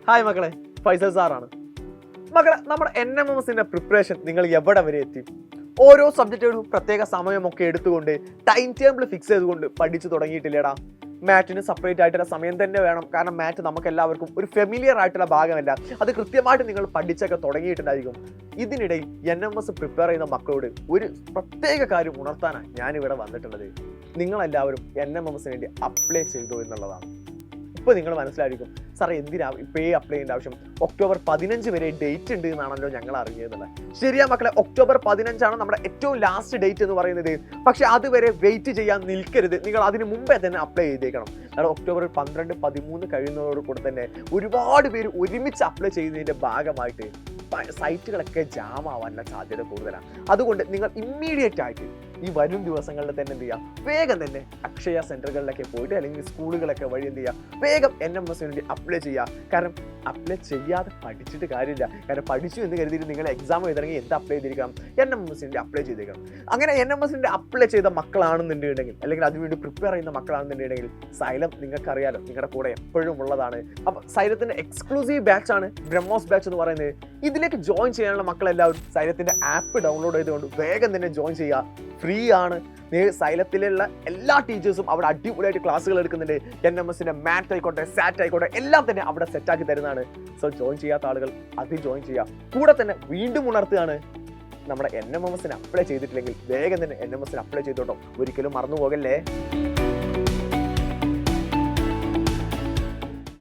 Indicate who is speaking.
Speaker 1: Hi മക്കളെ, ഫൈസൽ സാറാണ്. മക്കളെ, നമ്മുടെ NMMSന്റെ പ്രിപ്പറേഷൻ നിങ്ങൾ എവിടെ വരെ എത്തി? ഓരോ സബ്ജക്റ്റുകളും പ്രത്യേക സമയമൊക്കെ എടുത്തുകൊണ്ട് ടൈം ടേബിൾ ഫിക്സ് ചെയ്തുകൊണ്ട് പഠിച്ചു തുടങ്ങിയിട്ടില്ലേടാ? മാറ്റിന് സെപ്പറേറ്റ് ആയിട്ടുള്ള സമയം തന്നെ വേണം. കാരണം മാറ്റ് നമുക്ക് എല്ലാവർക്കും ഒരു ഫെമിലിയർ ആയിട്ടുള്ള ഭാഗമല്ല. അത് കൃത്യമായിട്ട് നിങ്ങൾ പഠിച്ചൊക്കെ തുടങ്ങിയിട്ടുണ്ടായിരിക്കും. ഇതിനിടയിൽ NMS പ്രിപ്പയർ ചെയ്യുന്ന മക്കളോട് ഒരു പ്രത്യേക കാര്യം ഉണർത്താനാണ് ഞാനിവിടെ വന്നിട്ടുള്ളത്. നിങ്ങളെല്ലാവരും NMMS വേണ്ടി അപ്ലൈ ചെയ്തു എന്നുള്ളതാണ്. ഇപ്പോൾ നിങ്ങൾ മനസ്സിലായിരിക്കും, സാറേ എന്തിനാ ഇപ്പോൾ അപ്ലൈ ചെയ്യേണ്ട ആവശ്യം? ഒക്ടോബർ 15 വരെ ഡേറ്റ് ഉണ്ട് എന്നാണല്ലോ ഞങ്ങൾ അറിഞ്ഞതെന്നുള്ളത്. ശരിയാ മക്കളെ, ഒക്ടോബർ 15 നമ്മുടെ ഏറ്റവും ലാസ്റ്റ് ഡേറ്റ് എന്ന് പറയുന്നത്. പക്ഷെ അതുവരെ വെയിറ്റ് ചെയ്യാൻ നിൽക്കരുത്. നിങ്ങൾ അതിന് മുമ്പേ തന്നെ അപ്ലൈ ചെയ്തേക്കണം. കാരണം ഒക്ടോബർ 12, 13 കഴിയുന്നതോട് കൂടെ തന്നെ ഒരുപാട് പേര് ഒരുമിച്ച് അപ്ലൈ ചെയ്യുന്നതിൻ്റെ ഭാഗമായിട്ട് സൈറ്റുകളൊക്കെ ജാം ആവാനുള്ള സാധ്യത കൂടുതലാണ്. അതുകൊണ്ട് നിങ്ങൾ ഇമ്മീഡിയറ്റ് ആയിട്ട് ഈ വരും ദിവസങ്ങളിൽ തന്നെ എന്ത് ചെയ്യുക, വേഗം തന്നെ അക്ഷയ സെന്ററുകളിലൊക്കെ പോയിട്ട് അല്ലെങ്കിൽ സ്കൂളുകളൊക്കെ വഴി എന്ത് ചെയ്യുക, വേഗം NMS വേണ്ടി അപ്ലൈ ചെയ്യുക. കാരണം അപ്ലൈ ചെയ്യാതെ പഠിച്ചിട്ട് കാര്യമില്ല. കാരണം പഠിച്ചു എന്ന് കരുതിയിട്ട് നിങ്ങൾ എക്സാം എഴുതണമെങ്കിൽ എന്ത് അപ്ലൈ ചെയ്തിരിക്കണം? NMS വേണ്ടി അപ്ലൈ ചെയ്തേക്കണം. അങ്ങനെ NMS അപ്ലൈ ചെയ്ത മക്കളാണെന്നുണ്ടെങ്കിൽ അല്ലെങ്കിൽ അതിനുവേണ്ടി പ്രിപ്പയർ ചെയ്യുന്ന മക്കളാണെന്നുണ്ടെങ്കിൽ സൈലം നിങ്ങൾക്കറിയാലോ, നിങ്ങളുടെ കൂടെ എപ്പോഴും ഉള്ളതാണ്. അപ്പോൾ സൈലത്തിന്റെ എക്സ്ക്ലൂസീവ് ബാച്ചാണ് ബ്രഹ്മോസ് ബാച്ച് എന്ന് പറയുന്നത്. ഇതിലേക്ക് ജോയിൻ ചെയ്യാനുള്ള മക്കളെല്ലാവരും സൈലത്തിന്റെ ആപ്പ് ഡൗൺലോഡ് ചെയ്തുകൊണ്ട് വേഗം തന്നെ ജോയിൻ ചെയ്യുക. ഫ്രീ ആണ്. സൈലത്തിലുള്ള എല്ലാ ടീച്ചേഴ്സും അവിടെ അടിപൊളിയായിട്ട് ക്ലാസ്സുകൾ എടുക്കുന്നുണ്ട്. NMSന്റെ മാറ്റ് ആയിക്കോട്ടെ, സാറ്റ് ആയിക്കോട്ടെ, എല്ലാം തന്നെ അവിടെ സെറ്റാക്കി തരുന്നതാണ്. സോ ജോയിൻ ചെയ്യാത്ത ആളുകൾ അത് ജോയിൻ ചെയ്യുക. കൂടെ തന്നെ വീണ്ടും ഉണർത്തുകയാണ്, നമ്മുടെ NMMSന് അപ്ലൈ ചെയ്തിട്ടില്ലെങ്കിൽ വേഗം തന്നെ NMSന് അപ്ലൈ ചെയ്തോട്ടോ. ഒരിക്കലും മറന്നു പോകല്ലേ.